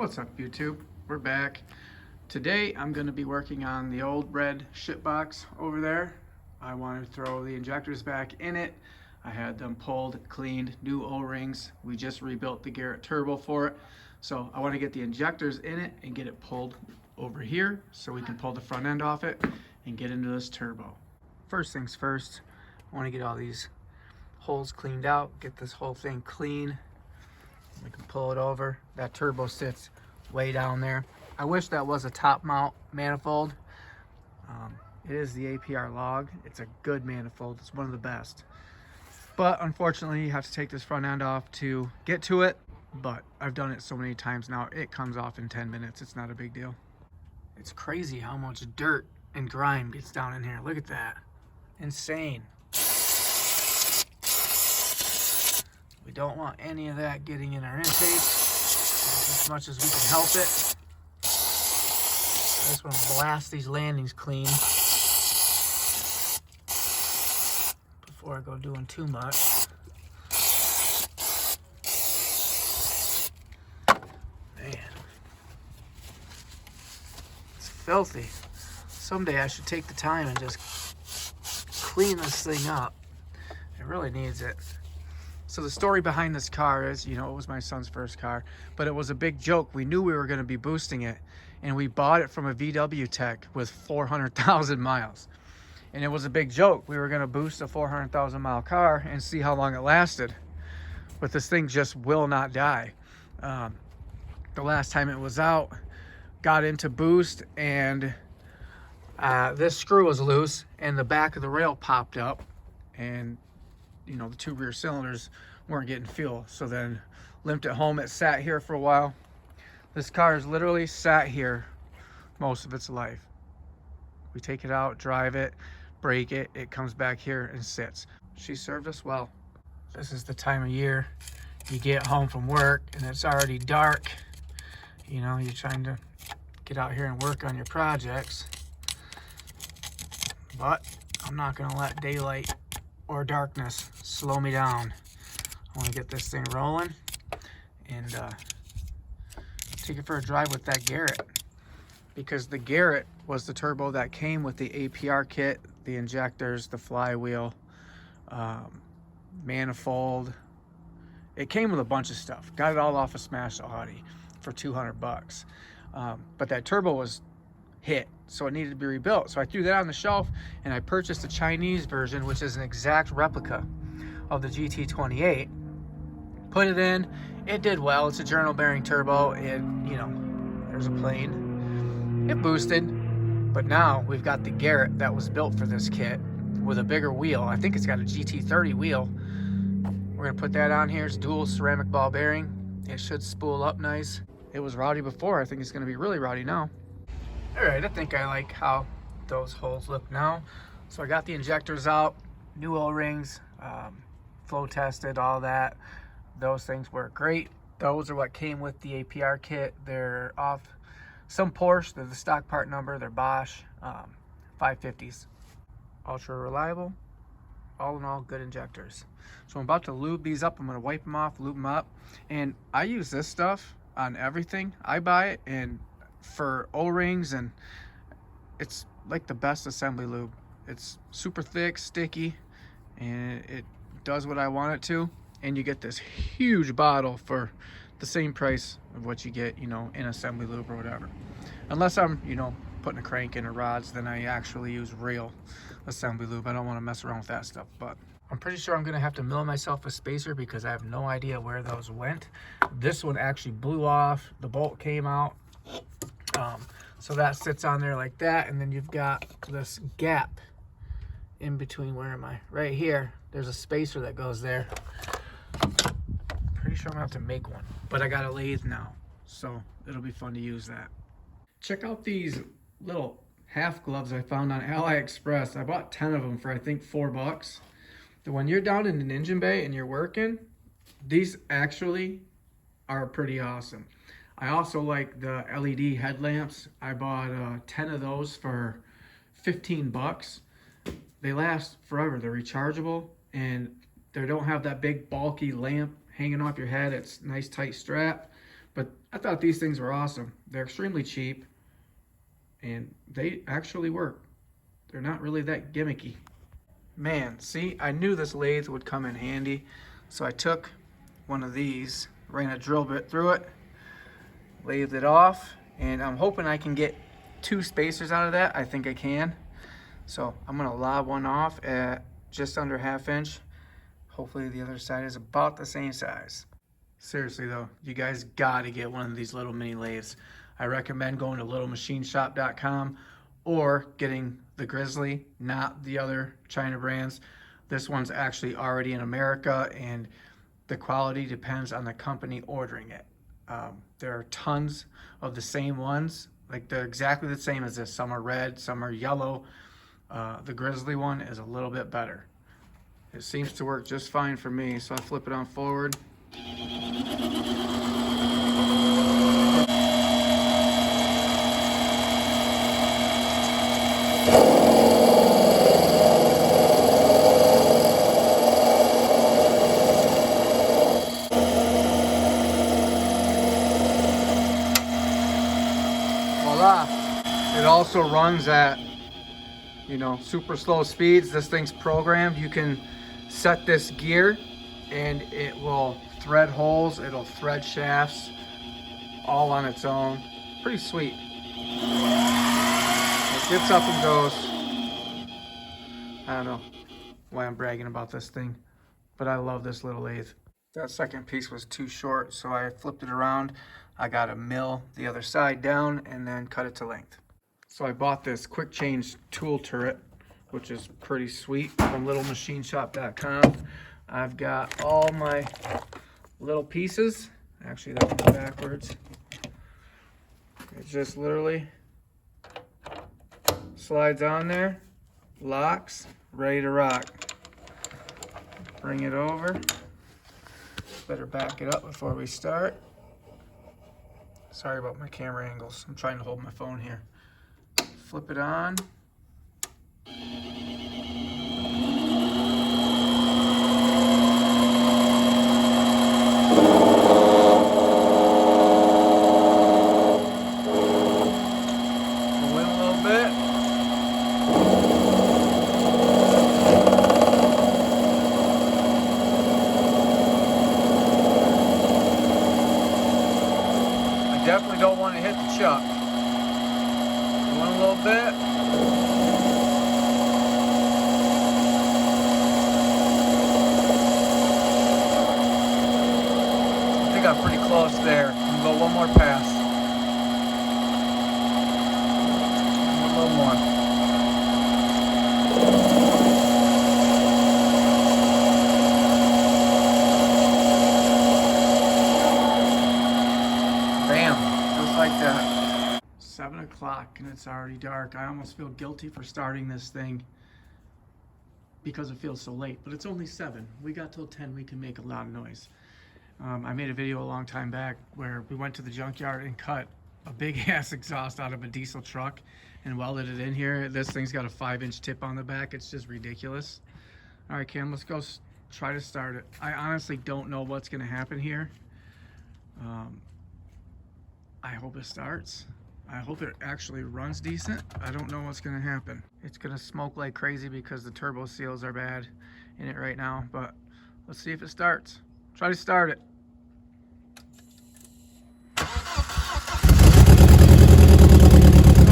What's up, YouTube? We're back. Today I'm going to be working on the old red shit box over there. I want to throw the injectors back in it. I had them pulled, cleaned, new O-rings. We just rebuilt the Garret turbo for it. So I want to get the injectors in it and get it pulled over here so we can pull the front end off it and get into this turbo. First things first, I want to get all these holes cleaned out, get this whole thing clean. We can pull it over. That turbo sits way down there. I wish that was a top mount manifold. It is the APR log. It's a good manifold. It's one of the best. But unfortunately, you have to take this front end off to get to it. But I've done it so many times now, it comes off in 10 minutes. It's not a big deal. It's crazy how much dirt and grime gets down in here. Look at that. Insane. We don't want any of that getting in our intake as much as we can help it. I just want to blast these landings clean before I go doing too much. Man, it's filthy. Someday I should take the time and just clean this thing up. It really needs it. So the story behind this car is, it was my son's first car, but it was a big joke. We knew we were going to be boosting it, and we bought it from a VW tech with 400,000 miles. And it was a big joke. We were going to boost a 400,000 mile car and see how long it lasted. But this thing just will not die. The last time it was out, got into boost, and this screw was loose, and the back of the rail popped up, and the two rear cylinders weren't getting fuel. So then limped it home. It sat here for a while. This car has literally sat here most of its life. We take it out, drive it, brake it, it comes back here and sits. She served us well. This is the time of year you get home from work and it's already dark. You're trying to get out here and work on your projects. But I'm not gonna let daylight or darkness slow me down. I want to get this thing rolling and take it for a drive with that Garret, because the Garret was the turbo that came with the APR kit, the injectors, the flywheel, manifold. It came with a bunch of stuff. Got it all off a smashed Audi for 200 bucks. But that turbo was hit, so it needed to be rebuilt. So I threw that on the shelf and I purchased a Chinese version, which is an exact replica of the GT28. Put it in, it did well. It's a journal bearing turbo. There's a plane. It boosted, but now we've got the Garret that was built for this kit with a bigger wheel. I think it's got a GT30 wheel. We're gonna put that on here. It's dual ceramic ball bearing. It should spool up nice. It was rowdy before. I think it's gonna be really rowdy now. All right, I think I like how those holes look now. So I got the injectors out, new O-rings, flow tested, all that. Those things work great. Those are what came with the APR kit. They're off some Porsche. They're the stock part number. They're Bosch 550s. Ultra reliable. All in all, good injectors. So I'm about to lube these up. I'm going to wipe them off, lube them up. And I use this stuff on everything. I buy it and for O-rings, and it's like the best assembly lube. It's super thick, sticky, and it does what I want it to. And you get this huge bottle for the same price of what you get, in assembly lube or whatever. Unless I'm, putting a crank in or rods, then I actually use real assembly lube. I don't want to mess around with that stuff, but I'm pretty sure I'm gonna have to mill myself a spacer because I have no idea where those went. This one actually blew off, the bolt came out. So that sits on there like that, and then you've got this gap in between. Where am I? Right here. There's a spacer that goes there. Pretty sure I'm gonna have to make one, but I got a lathe now, so it'll be fun to use that. Check out these little half gloves I found on AliExpress. I bought 10 of them for I think $4. When you're down in an engine bay and you're working, these actually are pretty awesome. I also like the LED headlamps. I bought 10 of those for 15 bucks. They last forever. They're rechargeable and they don't have that big bulky lamp hanging off your head. It's nice tight strap. But I thought these things were awesome. They're extremely cheap, and they actually work. They're not really that gimmicky. Man, see, I knew this lathe would come in handy, so I took one of these, ran a drill bit through it, lathed it off, and I'm hoping I can get 2 spacers out of that. I think I can. So I'm gonna lob one off at just under 1/2 inch. Hopefully the other side is about the same size. Seriously though, you guys gotta get one of these little mini lathes. I recommend going to littlemachineshop.com or getting the Grizzly, not the other China brands. This one's actually already in America, and the quality depends on the company ordering it. There are tons of the same ones, like they're exactly the same as this. Some are red, some are yellow. The Grizzly one is a little bit better. It seems to work just fine for me, so I flip it on forward. Voila! It also runs at, you know, super slow speeds. This thing's programmed. You can set this gear and it will thread holes, it'll thread shafts all on its own. Pretty sweet. It gets up and goes. I don't know why I'm bragging about this thing, but I love this little lathe. That second piece was too short, so I flipped it around. I got a mill the other side down and then cut it to length. So I bought this quick change tool turret, which is pretty sweet, from littlemachineshop.com. I've got all my little pieces. Actually, that one's backwards. It just literally slides on there, locks, ready to rock. Bring it over. Better back it up before we start. Sorry about my camera angles. I'm trying to hold my phone here. Flip it on. Definitely don't want to hit the chuck. One little bit. I think I'm pretty close there. I'm gonna go one more pass. One little more. Like that. 7 o'clock and it's already dark. I almost feel guilty for starting this thing because it feels so late, but it's only 7. We got till 10. We can make a lot of noise. I made a video a long time back where we went to the junkyard and cut a big ass exhaust out of a diesel truck and welded it in here. This thing's got a 5-inch tip on the back. It's just ridiculous. All right, Cam, let's go try to start it. I honestly don't know what's gonna happen here. I hope it starts. I hope it actually runs decent. I don't know what's gonna happen. It's gonna smoke like crazy because the turbo seals are bad in it right now, but let's see if it starts. Try to start it.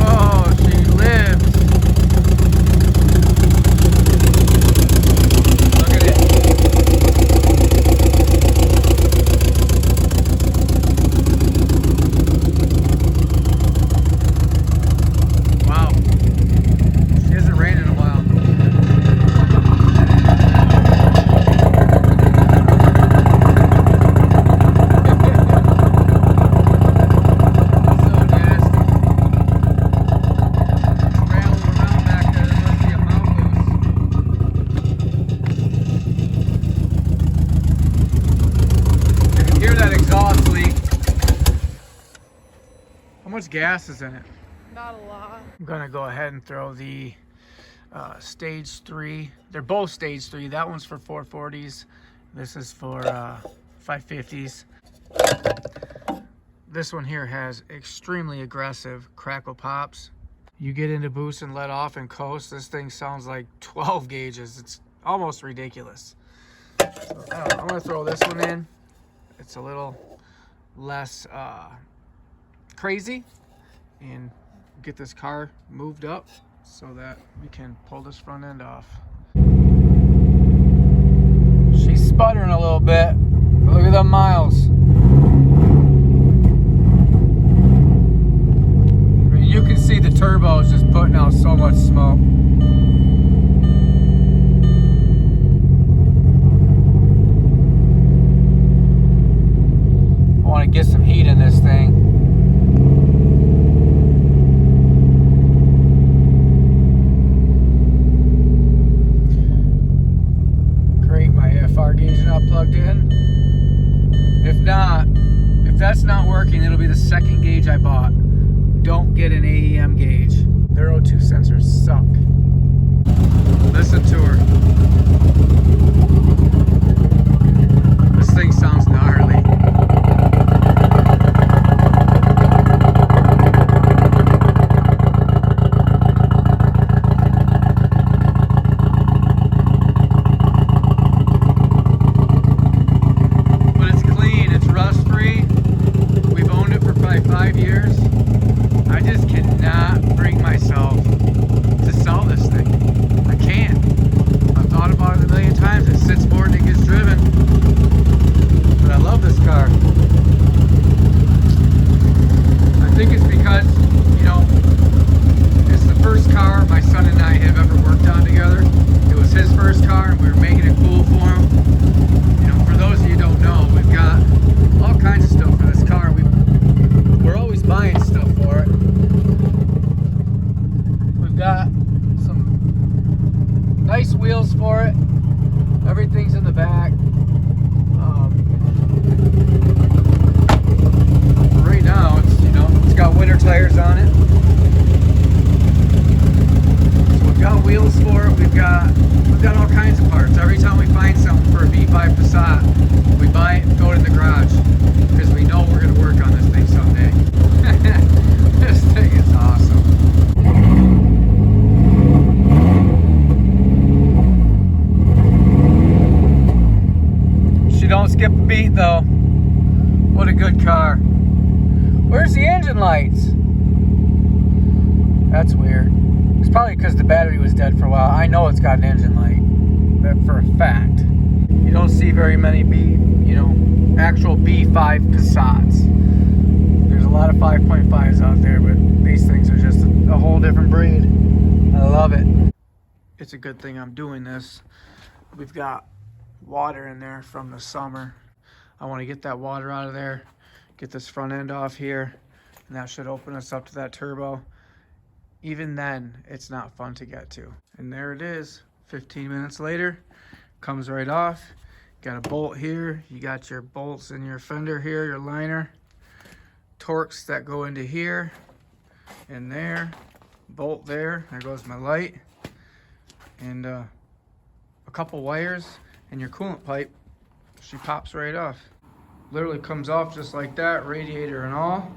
Oh, she lives. Look at it. How much gas is in it? Not a lot. I'm gonna go ahead and throw the stage 3. They're both stage 3. That one's for 440s. This is for 550s. This one here has extremely aggressive crackle pops. You get into boost and let off and coast, this thing sounds like 12 gauges. It's almost ridiculous. So, I'm gonna throw this one in. It's a little less crazy, and get this car moved up so that we can pull this front end off. She's sputtering a little bit. Look at the miles. I mean, you can see the turbo is just putting out so much smoke. I want to get some heat in this thing. Great, my AFR gauge is not plugged in. If that's not working, it'll be the second gauge I bought. Don't get an AEM gauge. Their O2 sensors suck. Listen to her. This thing sounds gnarly. Nice wheels for it. Everything's in the back. Right now, it's got winter tires on it. So we've got wheels for it. We've got all kinds of parts. Every time we find something for a V5 Passat, we buy it and throw it in the garage because we know we're going to work on this thing someday. This thing is awesome. Don't skip a beat though. What a good car. Where's the engine lights? That's weird. It's probably because the battery was dead for a while. I know it's got an engine light. That for a fact. You don't see very many actual B5 Passats. There's a lot of 5.5s out there, but these things are just a whole different breed. I love it. It's a good thing I'm doing this. We've got water in there from the summer. I want to get that water out of there, get this front end off here, and that should open us up to that turbo. Even then, it's not fun to get to. And there it is, 15 minutes later, comes right off. Got a bolt here, you got your bolts in your fender here, your liner, Torx that go into here and there, bolt there goes my light, and a couple wires and your coolant pipe. She pops right off. Literally comes off just like that, radiator and all.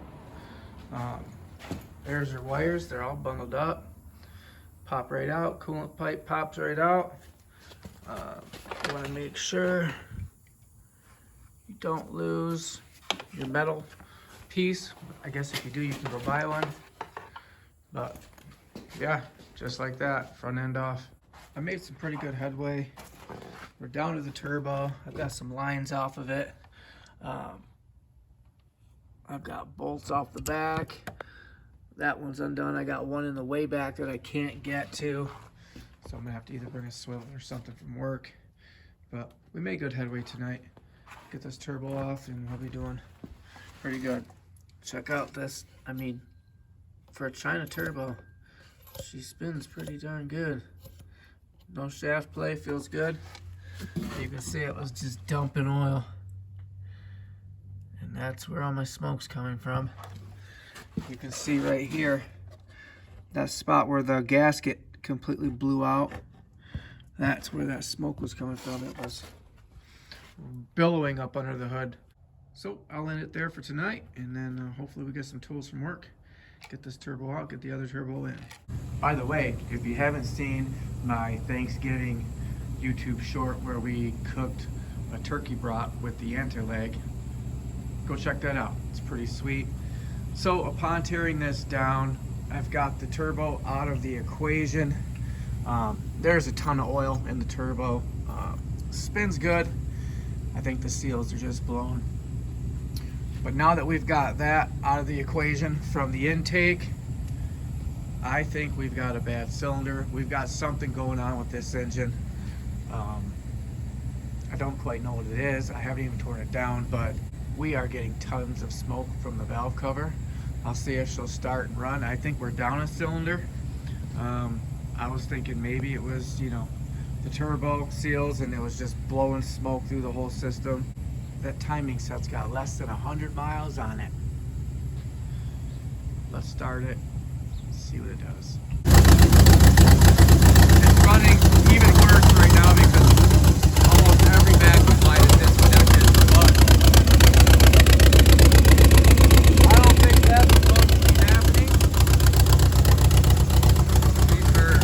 There's your wires, they're all bundled up. Pop right out, coolant pipe pops right out. You want to make sure you don't lose your metal piece. I guess if you do, you can go buy one. But yeah, just like that, front end off. I made some pretty good headway. We're down to the turbo. I've got some lines off of it. I've got bolts off the back. That one's undone. I got one in the way back that I can't get to. So I'm gonna have to either bring a swivel or something from work. But we made good headway tonight. Get this turbo off and we'll be doing pretty good. Check out this. I mean, for a China turbo, she spins pretty darn good. No shaft play, feels good. You can see it was just dumping oil. And that's where all my smoke's coming from. You can see right here, that spot where the gasket completely blew out. That's where that smoke was coming from. It was billowing up under the hood. So I'll end it there for tonight, and then hopefully we get some tools from work, get this turbo out, get the other turbo in. By the way, if you haven't seen my Thanksgiving YouTube short where we cooked a turkey brat with the anti-leg, go check that out. It's pretty sweet. So upon tearing this down, I've got the turbo out of the equation. There's a ton of oil in the turbo. Spins good. I think the seals are just blown. But now that we've got that out of the equation from the intake, I think we've got a bad cylinder. We've got something going on with this engine. I don't quite know what it is. I haven't even torn it down, but we are getting tons of smoke from the valve cover. I'll see if she'll start and run. I think we're down a cylinder. I was thinking maybe it was, you know, the turbo seals and it was just blowing smoke through the whole system. That timing set's got less than 100 miles on it. Let's start it, see what it does. It's running even worse right now because almost every vacuum light is disconnected, but I don't think that's supposed to be happening. These hurt.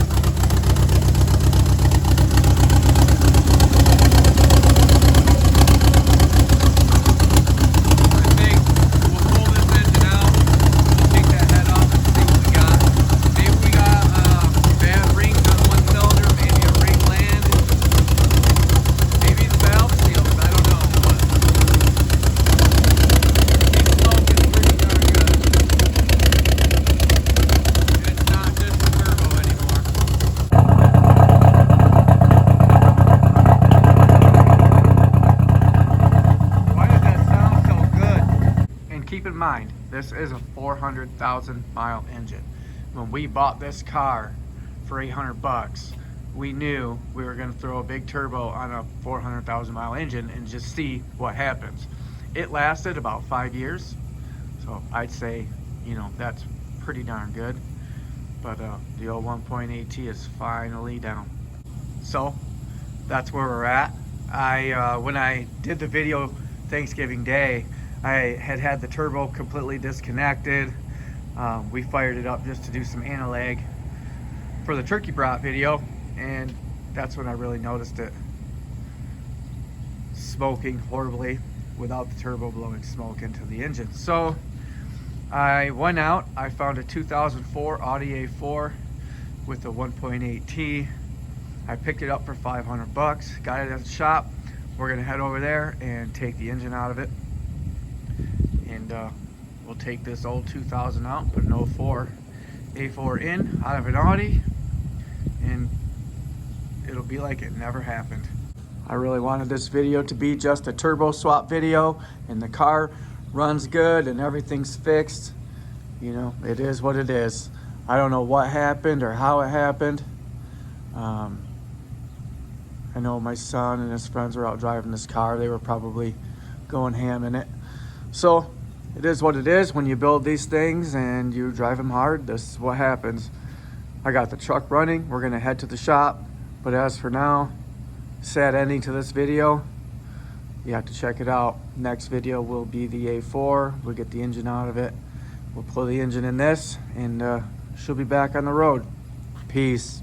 Keep in mind, this is a 400,000 mile engine. When we bought this car for 800 bucks, we knew we were going to throw a big turbo on a 400,000 mile engine and just see what happens. It lasted about 5 years, so I'd say, you know, that's pretty darn good. But the old 1.8T is finally down. So that's where we're at. When I did the video Thanksgiving Day, I had the turbo completely disconnected. We fired it up just to do some analog for the turkey brat video, and that's when I really noticed it smoking horribly without the turbo blowing smoke into the engine. So I went out, I found a 2004 Audi A4 with a 1.8T. I picked it up for 500 bucks, got it at the shop. We're gonna head over there and take the engine out of it. And we'll take this old 2000 out and put an 04 A4 in out of an Audi, and it'll be like it never happened. I really wanted this video to be just a turbo swap video, and the car runs good and everything's fixed. You know, it is what it is. I don't know what happened or how it happened. I know my son and his friends were out driving this car. They were probably going ham in it. So it is what it is. When you build these things and you drive them hard, this is what happens. I got the truck running. We're gonna head to the shop. But as for now, sad ending to this video. You have to check it out. Next video will be the A4. We'll get the engine out of it. We'll pull the engine in this, and she'll be back on the road. Peace.